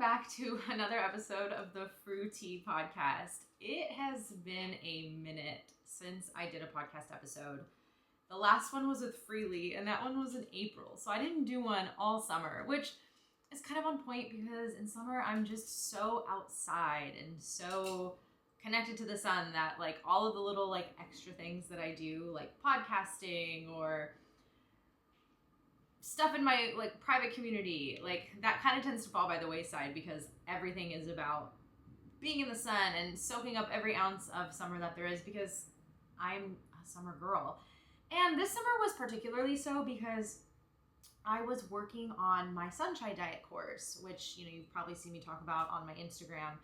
back to another episode of the Fruity Podcast. It has been a minute since I did a podcast episode. The last one was with Freely, and that one was in April. So I didn't do one all summer, which is kind of on point because in summer I'm just so outside and so connected to the sun that like all of the little like extra things that I do, like podcasting or stuff in my like private community, like that kind of tends to fall by the wayside because everything is about being in the sun and soaking up every ounce of summer that there is because I'm a summer girl. And this summer was particularly so because I was working on my sunshine diet course, which, you know, you've probably seen me talk about on my Instagram.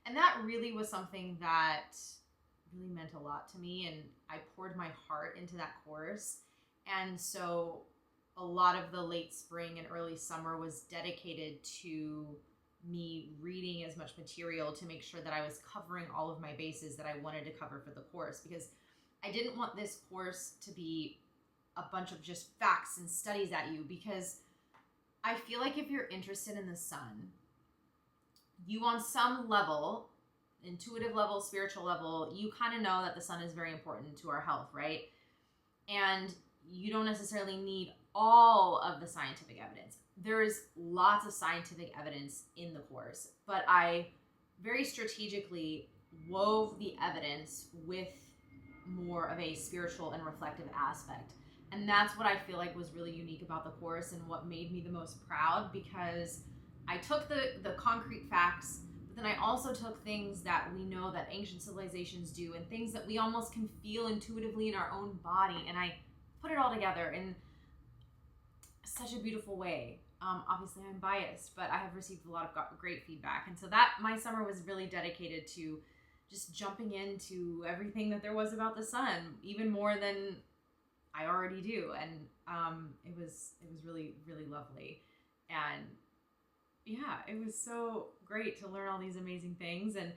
And that really was something that really meant a lot to me. And I poured my heart into that course. And so a lot of the late spring and early summer was dedicated to me reading as much material to make sure that I was covering all of my bases that I wanted to cover for the course, because I didn't want this course to be a bunch of just facts and studies at you, because I feel like if you're interested in the sun, you on some level, intuitive level, spiritual level, you kind of know that the sun is very important to our health, right? And you don't necessarily need all of the scientific evidence. There's lots of scientific evidence in the course, but I very strategically wove the evidence with more of a spiritual and reflective aspect. And that's what I feel like was really unique about the course and what made me the most proud, because I took the concrete facts, but then I also took things that we know that ancient civilizations do and things that we almost can feel intuitively in our own body, and I put it all together in such a beautiful way. Obviously I'm biased, but I have received a lot of great feedback. And so that my summer was really dedicated to just jumping into everything that there was about the sun, even more than I already do. And it was really, really lovely. And yeah, it was so great to learn all these amazing things. And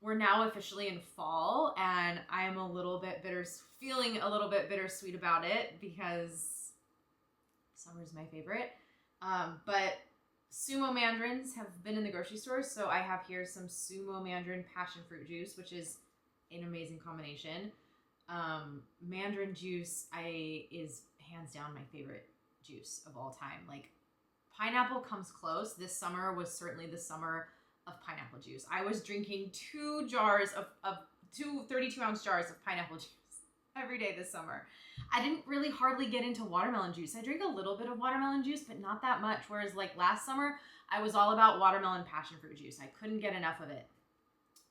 we're now officially in fall, and I'm feeling a little bit bittersweet about it because summer's my favorite. But sumo mandarins have been in the grocery store, so I have here some sumo mandarin passion fruit juice, which is an amazing combination. Mandarin juice is hands down my favorite juice of all time. Like, pineapple comes close. This summer was certainly the summer of pineapple juice. I was drinking two 32-ounce jars of pineapple juice every day this summer. I didn't really hardly get into watermelon juice. I drink a little bit of watermelon juice, but not that much. Whereas like last summer, I was all about watermelon passion fruit juice. I couldn't get enough of it.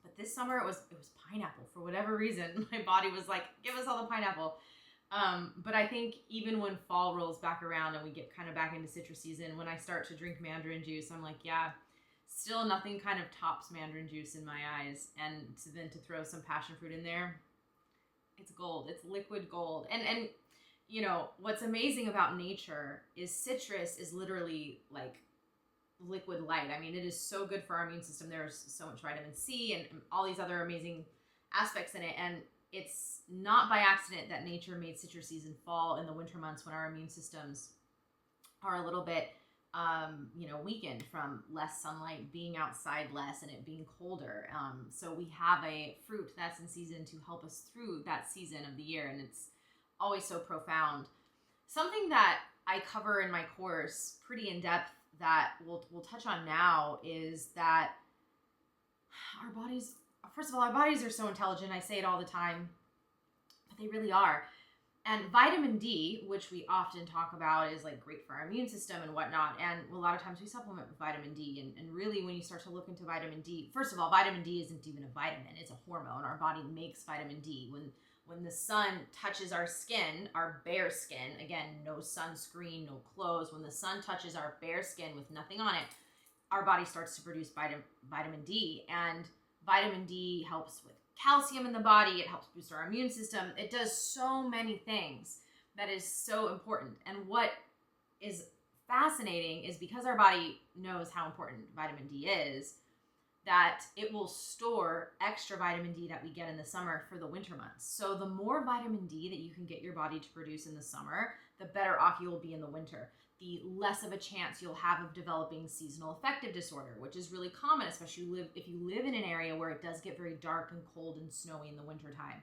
But this summer it was pineapple. For whatever reason, my body was like, give us all the pineapple. But I think even when fall rolls back around and we get kind of back into citrus season, when I start to drink mandarin juice, I'm like, yeah, still nothing kind of tops mandarin juice in my eyes. And then to throw some passion fruit in there, it's gold. It's liquid gold. And you know, what's amazing about nature is citrus is literally like liquid light. I mean, it is so good for our immune system. There's so much vitamin C and all these other amazing aspects in it. And it's not by accident that nature made citrus season fall in the winter months when our immune systems are a little bit weakened from less sunlight, being outside less, and it being colder. So we have a fruit that's in season to help us through that season of the year, and it's always so profound. Something that I cover in my course pretty in depth that we'll touch on now is that our bodies, first of all, our bodies are so intelligent. I say it all the time, but they really are. And vitamin D, which we often talk about, is like great for our immune system and whatnot. And a lot of times we supplement with vitamin D. And really, when you start to look into vitamin D, first of all, vitamin D isn't even a vitamin. It's a hormone. Our body makes vitamin D. When the sun touches our skin, our bare skin, again, no sunscreen, no clothes. When the sun touches our bare skin with nothing on it, our body starts to produce vitamin D. And vitamin D helps with calcium in the body. It helps boost our immune system. It does so many things that is so important. And what is fascinating is because our body knows how important vitamin D is, that it will store extra vitamin D that we get in the summer for the winter months. So the more vitamin D that you can get your body to produce in the summer, the better off you will be in the winter. the less of a chance you'll have of developing seasonal affective disorder, which is really common, especially if you live in an area where it does get very dark and cold and snowy in the wintertime.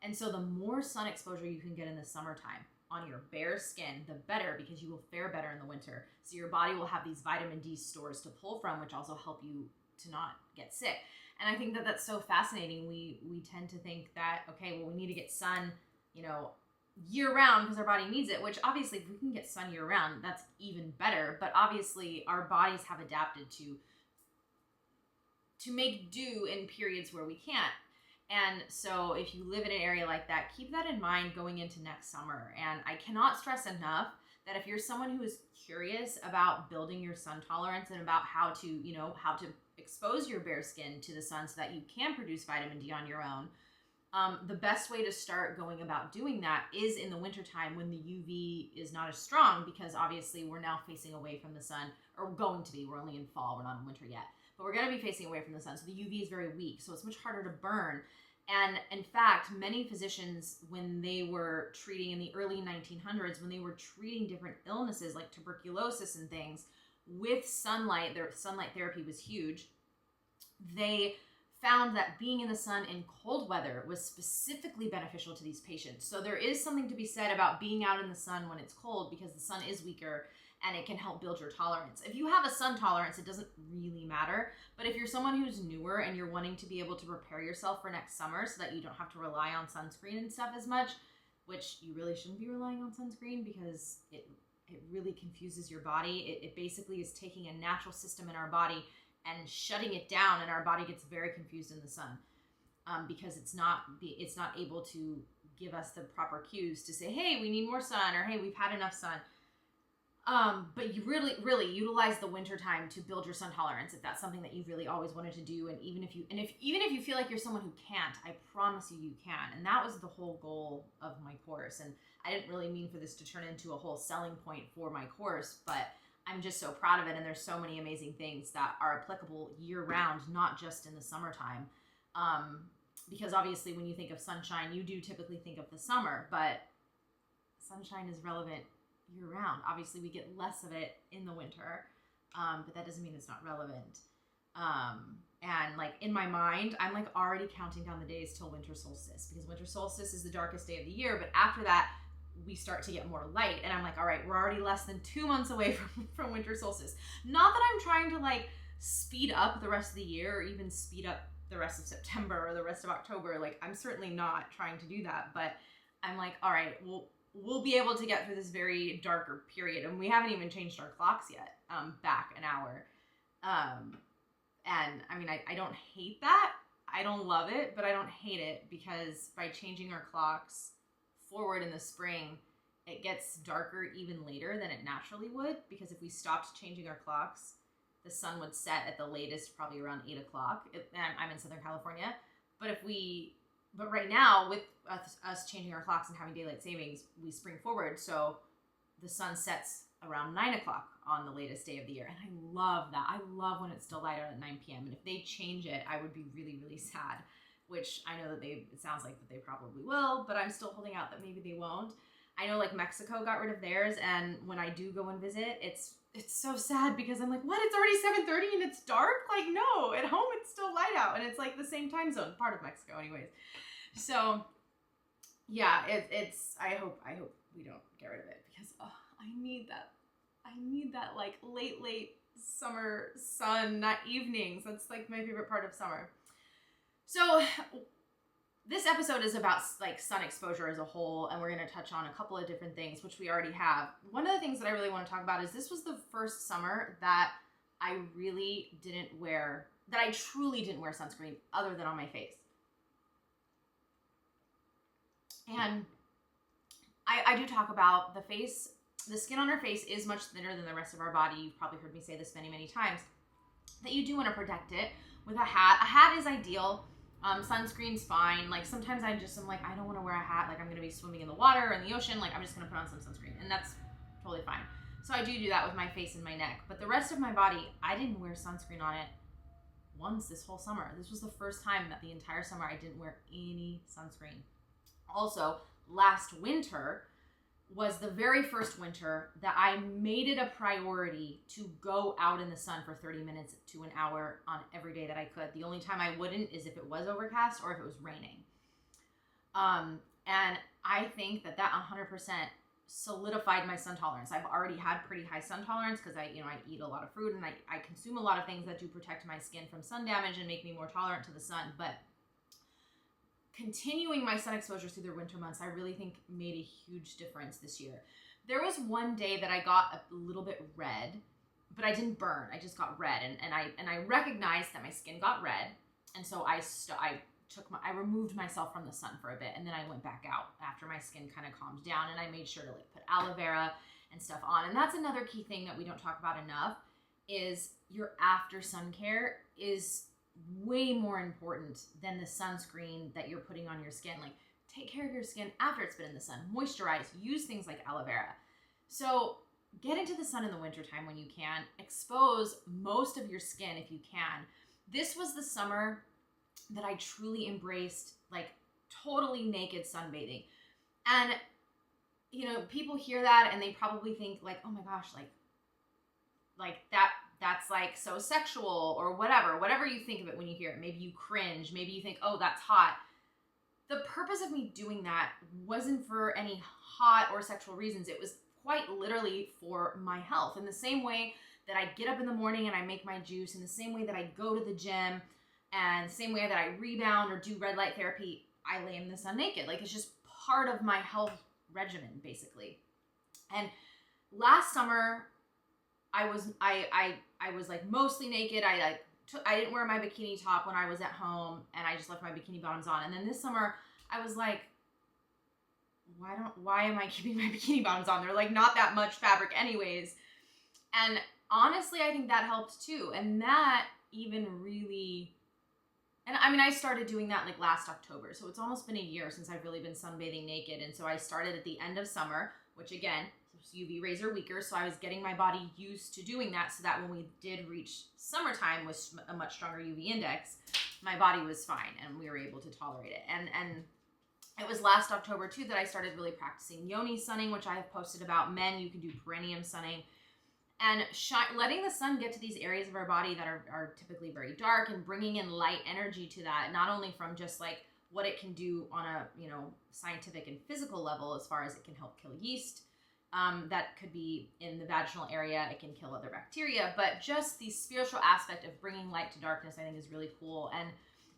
And so the more sun exposure you can get in the summertime on your bare skin, the better, because you will fare better in the winter. So your body will have these vitamin D stores to pull from, which also help you to not get sick. And I think that that's so fascinating. We tend to think that, okay, well, we need to get sun, year round because our body needs it, which obviously if we can get sun year round, that's even better. But obviously our bodies have adapted to make do in periods where we can't. And so if you live in an area like that, keep that in mind going into next summer. And I cannot stress enough that if you're someone who is curious about building your sun tolerance and about how to expose your bare skin to the sun so that you can produce vitamin D on your own, the best way to start going about doing that is in the wintertime when the UV is not as strong, because obviously we're now facing away from the sun, or going to be. We're only in fall, we're not in winter yet. But we're going to be facing away from the sun, so the UV is very weak, so it's much harder to burn. And in fact, many physicians, when they were treating in the early 1900s, when they were treating different illnesses like tuberculosis and things with sunlight, their sunlight therapy was huge. They found that being in the sun in cold weather was specifically beneficial to these patients. So there is something to be said about being out in the sun when it's cold, because the sun is weaker and it can help build your tolerance. If you have a sun tolerance, it doesn't really matter. But if you're someone who's newer and you're wanting to be able to prepare yourself for next summer so that you don't have to rely on sunscreen and stuff as much, which you really shouldn't be relying on sunscreen because it really confuses your body. It basically is taking a natural system in our body and shutting it down, and our body gets very confused in the sun because it's not able to give us the proper cues to say, hey, we need more sun, or hey, we've had enough sun. But you really utilize the winter time to build your sun tolerance if that's something that you've really always wanted to do. And even if you feel like you're someone who can't, I promise you can. And that was the whole goal of my course. And I didn't really mean for this to turn into a whole selling point for my course, but I'm just so proud of it. And there's so many amazing things that are applicable year round, not just in the summertime. Because obviously when you think of sunshine, you do typically think of the summer, but sunshine is relevant year round. Obviously we get less of it in the winter, but that doesn't mean it's not relevant. And like in my mind, I'm like already counting down the days till winter solstice, because winter solstice is the darkest day of the year. But after that, we start to get more light, and I'm like, all right, we're already less than 2 months away from winter solstice. Not that I'm trying to like speed up the rest of the year or even speed up the rest of September or the rest of October. Like, I'm certainly not trying to do that, but I'm like, all right, we'll be able to get through this very darker period. And we haven't even changed our clocks yet, back an hour. And I mean, I don't hate that. I don't love it, but I don't hate it, because by changing our clocks forward in the spring, it gets darker even later than it naturally would, because if we stopped changing our clocks, the sun would set at the latest probably around 8 o'clock. I'm in Southern California. But right now, with us changing our clocks and having daylight savings, we spring forward. So the sun sets around 9 o'clock on the latest day of the year. And I love that. I love when it's still light out at 9 p.m. And if they change it, I would be really, really sad, which I know that it sounds like that they probably will, but I'm still holding out that maybe they won't. I know like Mexico got rid of theirs. And when I do go and visit, it's so sad, because I'm like, what? It's already 7:30 and it's dark? Like, no, at home it's still light out, and it's like the same time zone, part of Mexico anyways. So yeah, I hope we don't get rid of it, because I need that like late summer sun, not evenings. That's like my favorite part of summer. So this episode is about like sun exposure as a whole, and we're going to touch on a couple of different things, which we already have. One of the things that I really want to talk about is this was the first summer that I truly didn't wear sunscreen other than on my face. And I do talk about the skin on our face is much thinner than the rest of our body. You've probably heard me say this many, many times, that you do want to protect it with a hat. A hat is ideal. Sunscreen's fine. Like sometimes I'm like, I don't want to wear a hat. Like I'm going to be swimming in the water or in the ocean. Like I'm just going to put on some sunscreen, and that's totally fine. So I do that with my face and my neck, but the rest of my body, I didn't wear sunscreen on it once this whole summer. This was the first time that the entire summer I didn't wear any sunscreen. Also, last winter, was the very first winter that I made it a priority to go out in the sun for 30 minutes to an hour on every day that I could. The only time I wouldn't is if it was overcast or if it was raining. And I think that 100% solidified my sun tolerance. I've already had pretty high sun tolerance because I eat a lot of fruit and I consume a lot of things that do protect my skin from sun damage and make me more tolerant to the sun. But continuing my sun exposure through the winter months, I really think made a huge difference this year. There was one day that I got a little bit red, but I didn't burn. I just got red, and I recognized that my skin got red, and so I removed myself from the sun for a bit, and then I went back out after my skin kind of calmed down, and I made sure to put aloe vera and stuff on. And that's another key thing that we don't talk about enough is your after sun care is way more important than the sunscreen that you're putting on your skin. Take care of your skin after it's been in the sun. Moisturize, use things like aloe vera. So get into the sun in the wintertime when you can. Expose most of your skin if you can. This was the summer that I truly embraced totally naked sunbathing. And people hear that and they probably think oh my gosh, that's so sexual or whatever you think of it when you hear it. Maybe you cringe, maybe you think, oh, that's hot. The purpose of me doing that wasn't for any hot or sexual reasons. It was quite literally for my health. In the same way that I get up in the morning and I make my juice, in the same way that I go to the gym, and the same way that I rebound or do red light therapy, I lay in the sun naked. It's just part of my health regimen, basically. And last summer, I was mostly naked. I didn't wear my bikini top when I was at home, and I just left my bikini bottoms on. And then this summer, I was like, why am I keeping my bikini bottoms on? They're not that much fabric anyways. And honestly, I think that helped too. And that even really, and I mean, I started doing that last October. So it's almost been a year since I've really been sunbathing naked. And so I started at the end of summer, which again, UV rays are weaker, so I was getting my body used to doing that so that when we did reach summertime with a much stronger UV index, my body was fine and we were able to tolerate it. And it was last October too that I started really practicing yoni sunning, which I have posted about. Men, you can do perineum sunning. And letting the sun get to these areas of our body that are typically very dark and bringing in light energy to that, not only from just what it can do on a scientific and physical level as far as it can help kill yeast, that could be in the vaginal area, it can kill other bacteria, but just the spiritual aspect of bringing light to darkness I think is really cool. And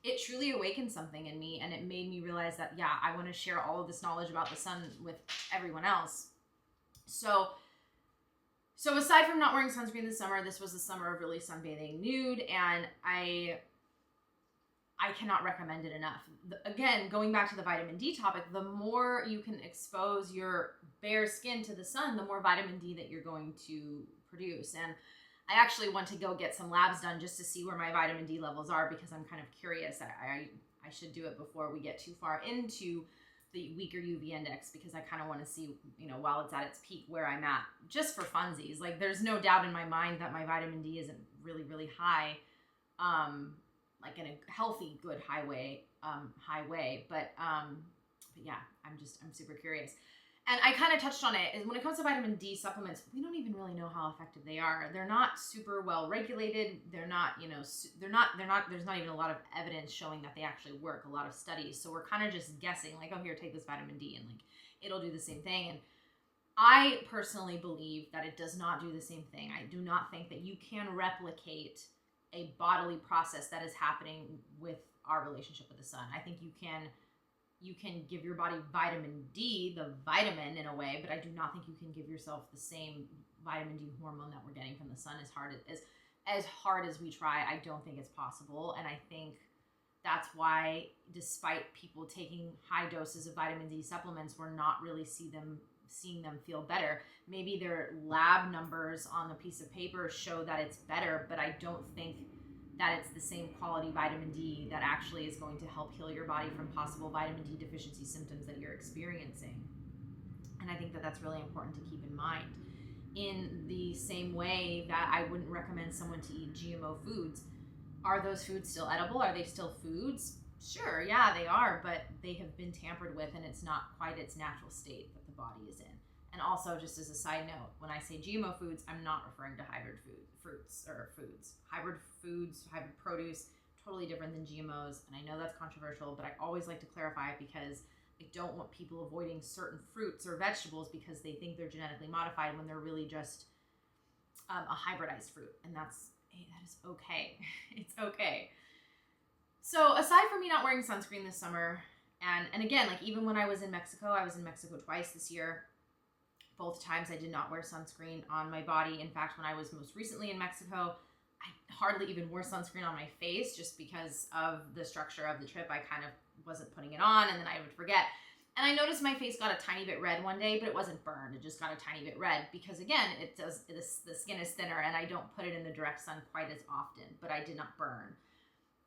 it truly awakened something in me, and it made me realize that, yeah, I want to share all of this knowledge about the sun with everyone else. So aside from not wearing sunscreen this summer, this was the summer of really sunbathing nude, and I cannot recommend it enough. Again, going back to the vitamin D topic, the more you can expose your bare skin to the sun, the more vitamin D that you're going to produce. And I actually want to go get some labs done just to see where my vitamin D levels are, because I'm kind of curious. I should do it before we get too far into the weaker UV index, because I kind of want to see, while it's at its peak, where I'm at, just for funsies. There's no doubt in my mind that my vitamin D isn't really, really high, in a healthy, good high way. But yeah, I'm super curious. And I kind of touched on it, is when it comes to vitamin D supplements, we don't even really know how effective they are. They're not super well regulated. They're not, there's not even a lot of evidence showing that they actually work, a lot of studies. So we're kind of just guessing, oh, here, take this vitamin D and it'll do the same thing. And I personally believe that it does not do the same thing. I do not think that you can replicate a bodily process that is happening with our relationship with the sun. I think you can give your body vitamin D, the vitamin, in a way, but I do not think you can give yourself the same vitamin D hormone that we're getting from the sun. As hard as we try, I don't think it's possible. And I think that's why, despite people taking high doses of vitamin D supplements, we're not really seeing them feel better. Maybe their lab numbers on a piece of paper show that it's better, but I don't think that it's the same quality vitamin D that actually is going to help heal your body from possible vitamin D deficiency symptoms that you're experiencing. And I think that that's really important to keep in mind. In the same way that I wouldn't recommend someone to eat GMO foods. Are those foods still edible? Are they still foods? Sure, yeah, they are, but they have been tampered with, and it's not quite its natural state that the body is in. And also, just as a side note, when I say GMO foods, I'm not referring to hybrid foods. Hybrid foods, hybrid produce, totally different than GMOs. And I know that's controversial, but I always like to clarify it because I don't want people avoiding certain fruits or vegetables because they think they're genetically modified when they're really just a hybridized fruit. And that is okay. It's okay. So aside from me not wearing sunscreen this summer, and again, like even when I was in Mexico twice this year. Both times I did not wear sunscreen on my body. In fact, when I was most recently in Mexico, I hardly even wore sunscreen on my face just because of the structure of the trip. I kind of wasn't putting it on and then I would forget. And I noticed my face got a tiny bit red one day, but it wasn't burned. It just got a tiny bit red because again, the skin is thinner and I don't put it in the direct sun quite as often, but I did not burn.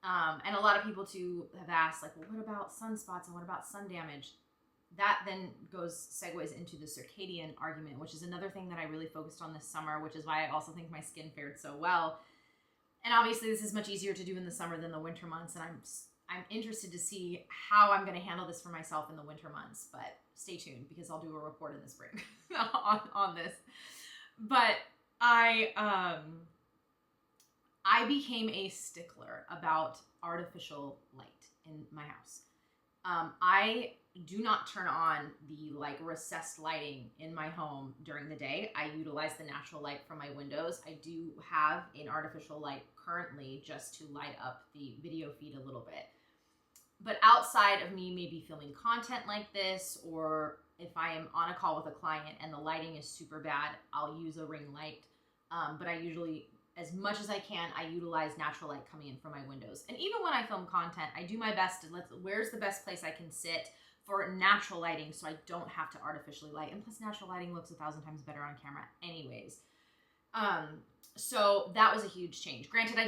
And a lot of people too have asked like, well, what about sunspots and what about sun damage? That then segues into the circadian argument, which is another thing that I really focused on this summer, which is why I also think my skin fared so well. And obviously this is much easier to do in the summer than the winter months. And I'm interested to see how I'm going to handle this for myself in the winter months, but stay tuned because I'll do a report in the spring on this. But I became a stickler about artificial light in my house. I do not turn on the like recessed lighting in my home during the day. I utilize the natural light from my windows. I do have an artificial light currently just to light up the video feed a little bit. But outside of me maybe filming content like this, or if I am on a call with a client and the lighting is super bad, I'll use a ring light. But I usually, as much as I can, I utilize natural light coming in from my windows. And even when I film content, I do my best to where's the best place I can sit for natural lighting so I don't have to artificially light. And plus natural lighting looks 1,000 times better on camera anyways. So that was a huge change. Granted, I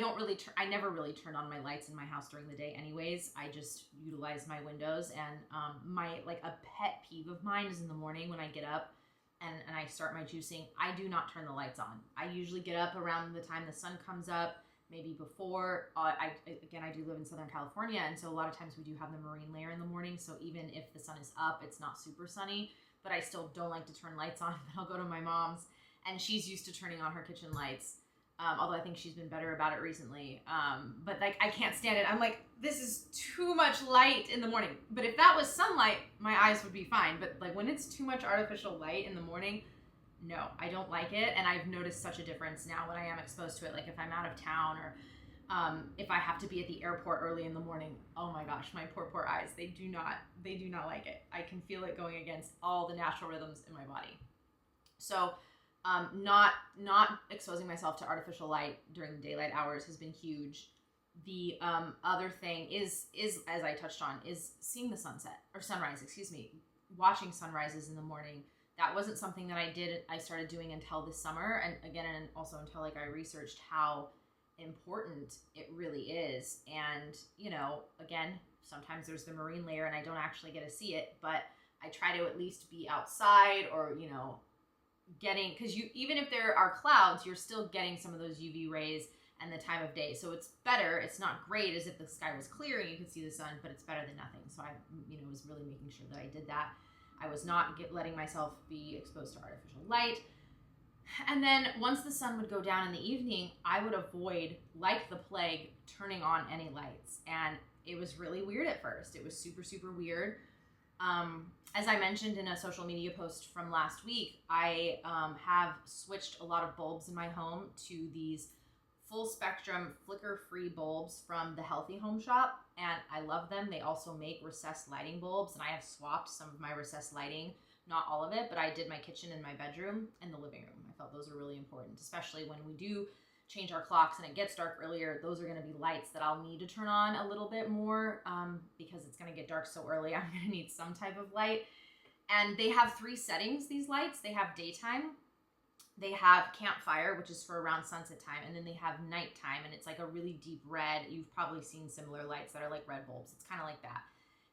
never really turned on my lights in my house during the day anyways. I just utilize my windows, and a pet peeve of mine is in the morning when I get up and I start my juicing, I do not turn the lights on. I usually get up around the time the sun comes up, maybe before. I do live in Southern California, and so a lot of times we do have the marine layer in the morning, so even if the sun is up, it's not super sunny, but I still don't like to turn lights on. But I'll go to my mom's, and she's used to turning on her kitchen lights, although I think she's been better about it recently. But like, I can't stand it. I'm like, this is too much light in the morning. But if that was sunlight, my eyes would be fine. But like when it's too much artificial light in the morning, no, I don't like it. And I've noticed such a difference now when I am exposed to it. Like if I'm out of town, or if I have to be at the airport early in the morning, oh my gosh, my poor eyes, they do not like it. I can feel it going against all the natural rhythms in my body. So not exposing myself to artificial light during the daylight hours has been huge. The other thing is, as I touched on, is seeing the sunrise, watching sunrises in the morning. That wasn't something that I started doing until this summer. And again, and also until like I researched how important it really is. And, again, sometimes there's the marine layer and I don't actually get to see it, but I try to at least be outside, or, because even if there are clouds, you're still getting some of those UV rays and the time of day. So it's better. It's not great as if the sky was clear and you could see the sun, but it's better than nothing. So I, was really making sure that I did that. I was not letting myself be exposed to artificial light. And then once the sun would go down in the evening, I would avoid, like the plague, turning on any lights. And it was really weird at first. It was super, super weird. As I mentioned in a social media post from last week, I have switched a lot of bulbs in my home to these full spectrum flicker-free bulbs from the Healthy Home Shop, and I love them. They also make recessed lighting bulbs, and I have swapped some of my recessed lighting, not all of it, but I did my kitchen and my bedroom and the living room. I felt those are really important, especially when we do change our clocks and it gets dark earlier. Those are going to be lights that I'll need to turn on a little bit more because it's going to get dark so early. I'm going to need some type of light. And they have 3 settings, these lights. They have daytime, they have campfire, which is for around sunset time, and then they have nighttime, and it's like a really deep red. You've probably seen similar lights that are like red bulbs. It's kind of like that.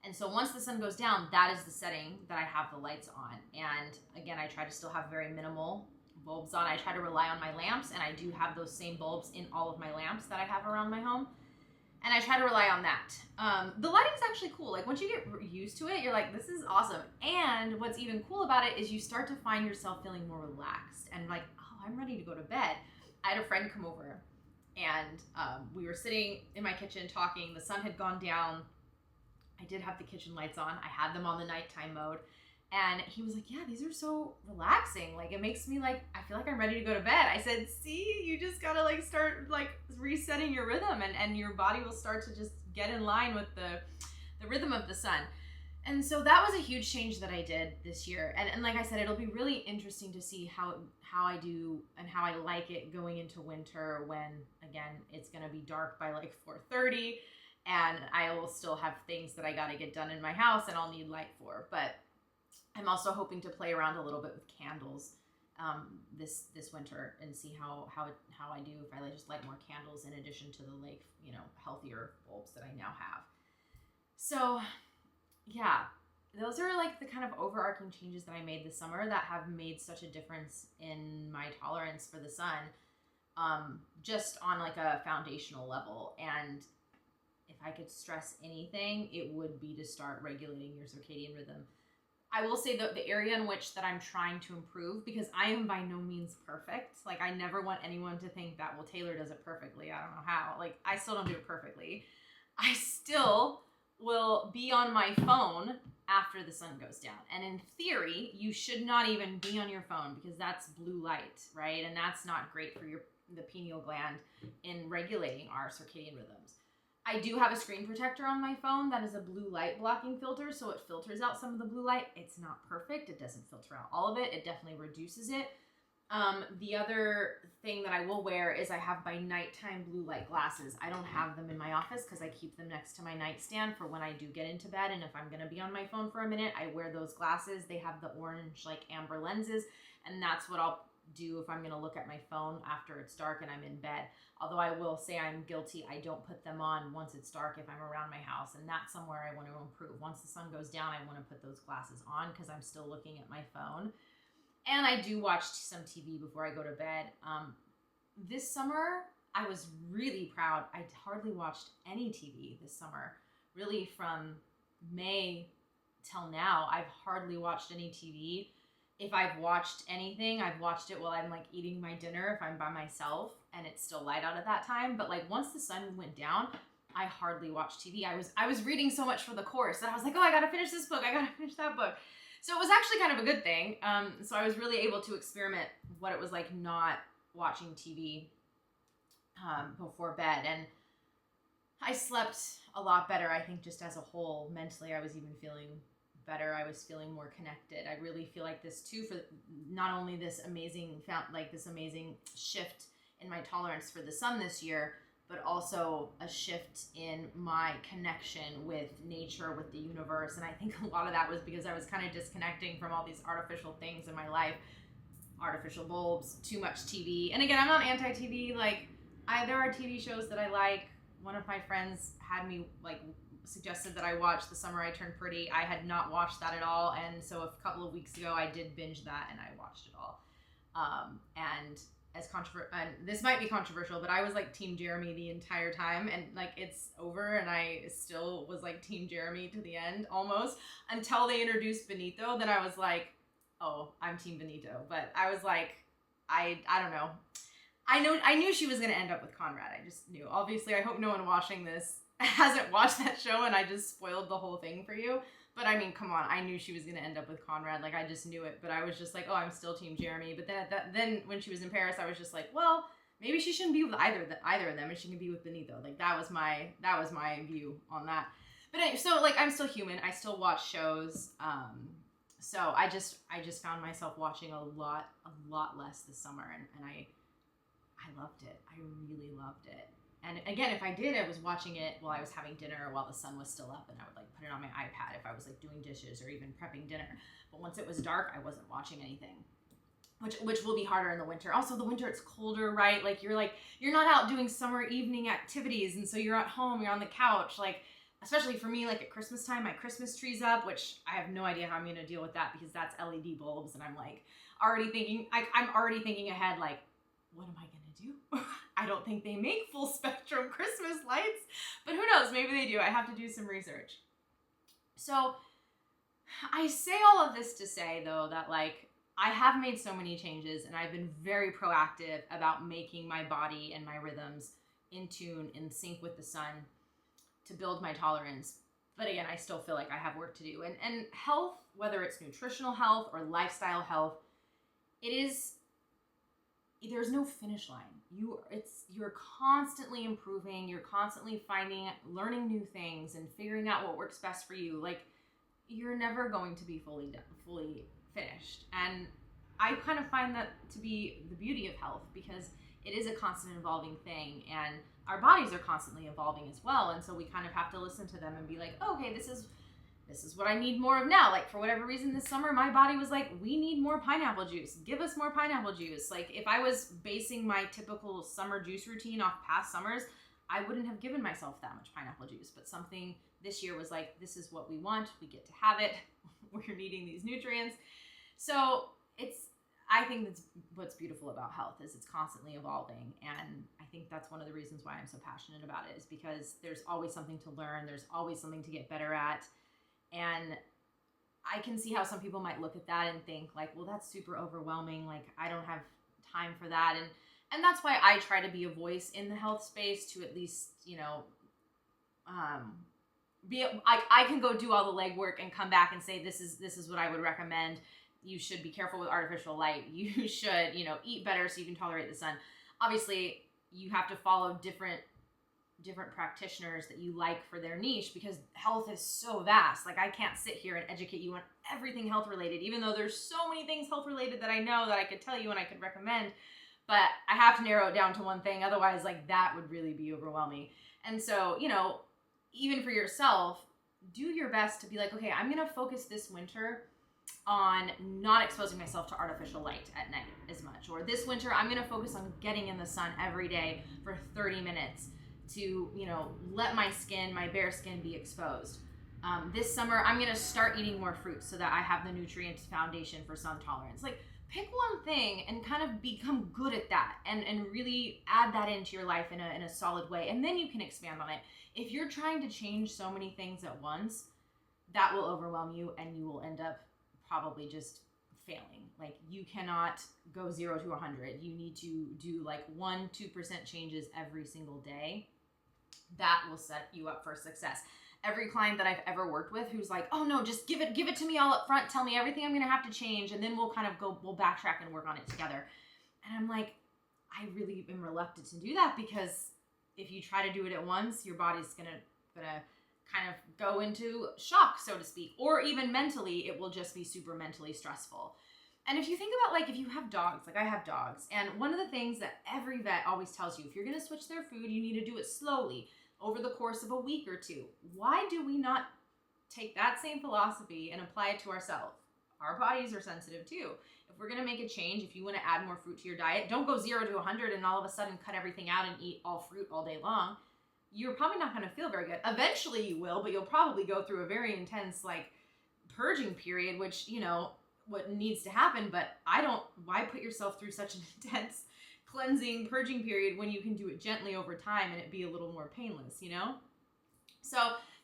And so once the sun goes down, that is the setting that I have the lights on. And again, I try to still have very minimal bulbs on. I try to rely on my lamps, and I do have those same bulbs in all of my lamps that I have around my home. And I try to rely on that. The lighting's actually cool. Like once you get used to it, you're like, this is awesome. And what's even cool about it is you start to find yourself feeling more relaxed and like, oh, I'm ready to go to bed. I had a friend come over and we were sitting in my kitchen talking. The sun had gone down. I did have the kitchen lights on. I had them on the nighttime mode. And he was like, yeah, these are so relaxing. Like, it makes me like, I feel like I'm ready to go to bed. I said, see, you just gotta like start like resetting your rhythm and your body will start to just get in line with the rhythm of the sun. And so that was a huge change that I did this year. And like I said, it'll be really interesting to see how I do and how I like it going into winter when, again, it's gonna be dark by like 4:30 and I will still have things that I gotta get done in my house and I'll need light for. But I'm also hoping to play around a little bit with candles this winter and see how I do if I just light more candles in addition to the like, you know, healthier bulbs that I now have. So yeah, those are like the kind of overarching changes that I made this summer that have made such a difference in my tolerance for the sun, just on like a foundational level. And if I could stress anything, it would be to start regulating your circadian rhythm. I will say that the area in which that I'm trying to improve, because I am by no means perfect. Like I never want anyone to think that, well, Taylor does it perfectly. I don't know how. Like I still don't do it perfectly. I still will be on my phone after the sun goes down. And in theory, you should not even be on your phone because that's blue light, right? And that's not great for the pineal gland in regulating our circadian rhythms. I do have a screen protector on my phone that is a blue light blocking filter, so it filters out some of the blue light. It's not perfect. It doesn't filter out all of it. It definitely reduces it. The other thing that I will wear is I have my nighttime blue light glasses. I don't have them in my office because I keep them next to my nightstand for when I do get into bed. And if I'm going to be on my phone for a minute, I wear those glasses. They have the orange, like amber lenses, and that's what I'll do if I'm going to look at my phone after it's dark and I'm in bed. Although I will say I'm guilty, I don't put them on once it's dark if I'm around my house, and that's somewhere I want to improve. Once the sun goes down, I want to put those glasses on because I'm still looking at my phone. And I do watch some TV before I go to bed. This summer, I was really proud. I hardly watched any TV this summer. Really, from May till now, I've hardly watched any TV. If I've watched anything, I've watched it while I'm like eating my dinner if I'm by myself and it's still light out at that time. But like once the sun went down, I hardly watched TV. I was reading so much for the course that I was like, oh, I gotta finish this book. I gotta finish that book. So it was actually kind of a good thing. So I was really able to experiment what it was like not watching TV before bed. And I slept a lot better, I think, just as a whole. Mentally, I was even feeling better. I was feeling more connected. I really feel like this too, for not only this amazing shift in my tolerance for the sun this year, but also a shift in my connection with nature, with the universe. And I think a lot of that was because I was kind of disconnecting from all these artificial things in my life, artificial bulbs, too much TV. And again, I'm not anti-TV. Like, there are TV shows that I like. One of my friends had me suggested that I watch The Summer I Turned Pretty. I had not watched that at all, and so a couple of weeks ago I did binge that and I watched it all. And this might be controversial, but I was like Team Jeremy the entire time, and like it's over and I still was like Team Jeremy to the end almost until they introduced Benito. Then I was like, oh, I'm Team Benito. But I was like, I don't know. I knew she was gonna end up with Conrad. I just knew. Obviously, I hope no one watching this hasn't watched that show and I just spoiled the whole thing for you. But I mean, come on, I knew she was going to end up with Conrad. Like, I just knew it. But I was just like, oh, I'm still Team Jeremy. But then when she was in Paris, I was just like, well, maybe she shouldn't be with either of them, and she can be with Benito. Like, that was my view on that. But anyway, so like, I'm still human. I still watch shows. So I just found myself watching a lot less this summer, and I loved it. I really loved it. And again, if I did, I was watching it while I was having dinner, while the sun was still up, and I would like put it on my iPad if I was like doing dishes or even prepping dinner. But once it was dark, I wasn't watching anything, which will be harder in the winter. Also, the winter, it's colder, right? Like you're not out doing summer evening activities, and so you're at home, you're on the couch. Like, especially for me, like at Christmas time, my Christmas tree's up, which I have no idea how I'm gonna deal with that because that's LED bulbs, and I'm like already thinking, I'm already thinking ahead, like, what am I gonna do? I don't think they make full spectrum Christmas lights, but who knows? Maybe they do. I have to do some research. So I say all of this to say, though, that like I have made so many changes and I've been very proactive about making my body and my rhythms in tune, in sync with the sun to build my tolerance. But again, I still feel like I have work to do. And health, whether it's nutritional health or lifestyle health, there's no finish line. You're constantly improving, you're constantly learning new things and figuring out what works best for you. Like, you're never going to be fully finished. And I kind of find that to be the beauty of health, because it is a constant evolving thing, and our bodies are constantly evolving as well. And so we kind of have to listen to them and be like, oh, okay, this is what I need more of now. Like, for whatever reason this summer, my body was like, we need more pineapple juice. Give us more pineapple juice. Like, if I was basing my typical summer juice routine off past summers, I wouldn't have given myself that much pineapple juice. But something this year was like, this is what we want. We get to have it. We're needing these nutrients. So I think that's what's beautiful about health, is it's constantly evolving. And I think that's one of the reasons why I'm so passionate about it, is because there's always something to learn. There's always something to get better at. And I can see how some people might look at that and think like, well, that's super overwhelming. Like, I don't have time for that. And that's why I try to be a voice in the health space, to at least, I can go do all the legwork and come back and say, this is what I would recommend. You should be careful with artificial light. You should, eat better so you can tolerate the sun. Obviously, you have to follow different practitioners that you like for their niche, because health is so vast. Like, I can't sit here and educate you on everything health related, even though there's so many things health related that I know that I could tell you and I could recommend, but I have to narrow it down to one thing. Otherwise, like, that would really be overwhelming. And so, even for yourself, do your best to be like, okay, I'm going to focus this winter on not exposing myself to artificial light at night as much. Or this winter, I'm going to focus on getting in the sun every day for 30 minutes to, let my bare skin be exposed. This summer, I'm going to start eating more fruit so that I have the nutrient foundation for sun tolerance. Like, pick one thing and kind of become good at that and really add that into your life in a solid way. And then you can expand on it. If you're trying to change so many things at once, that will overwhelm you and you will end up probably just failing. Like, you cannot go 0 to 100. You need to do like 1-2% changes every single day. That will set you up for success. Every client that I've ever worked with who's like, oh no, just give it to me all up front. Tell me everything I'm going to have to change. And then we'll backtrack and work on it together. And I'm like, I really am reluctant to do that, because if you try to do it at once, your body's going to kind of go into shock, so to speak, or even mentally, it will just be super mentally stressful. And if you think about, like, if you have dogs, like I have dogs, and one of the things that every vet always tells you, if you're going to switch their food, you need to do it slowly over the course of a week or two. Why do we not take that same philosophy and apply it to ourselves? Our bodies are sensitive too. If we're going to make a change, if you want to add more fruit to your diet, don't go 0 to 100 and all of a sudden cut everything out and eat all fruit all day long. You're probably not going to feel very good. Eventually you will, but you'll probably go through a very intense, like, purging period, which, what needs to happen. But why put yourself through such an intense cleansing, purging period when you can do it gently over time and it be a little more painless, So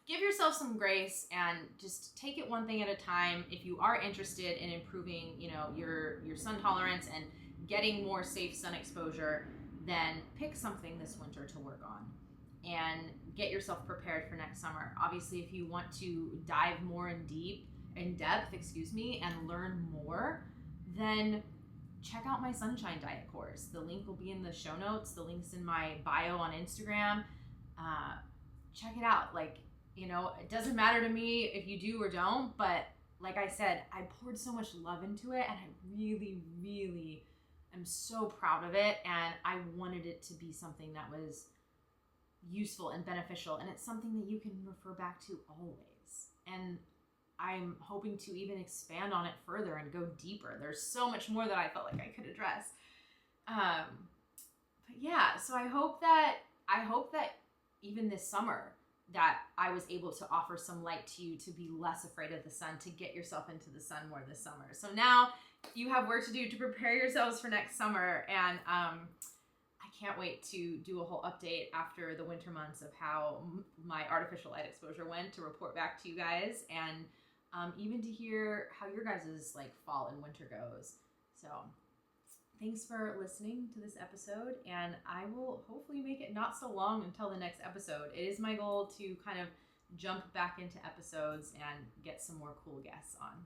give yourself some grace and just take it one thing at a time. If you are interested in improving, your sun tolerance and getting more safe sun exposure, then pick something this winter to work on and get yourself prepared for next summer. Obviously, if you want to dive more in depth, and learn more, then check out my Sunshine Diet course. The link will be in the show notes. The link's in my bio on Instagram. Check it out. Like, it doesn't matter to me if you do or don't, but like I said, I poured so much love into it, and I really, really am so proud of it. And I wanted it to be something that was useful and beneficial, and it's something that you can refer back to always. And I'm hoping to even expand on it further and go deeper. There's so much more that I felt like I could address. But yeah, so I hope that even this summer that I was able to offer some light to you to be less afraid of the sun, to get yourself into the sun more this summer. So now you have work to do to prepare yourselves for next summer. And I can't wait to do a whole update after the winter months of how my artificial light exposure went, to report back to you guys, and even to hear how your guys' like fall and winter goes. So thanks for listening to this episode, and I will hopefully make it not so long until the next episode. It is my goal to kind of jump back into episodes and get some more cool guests on.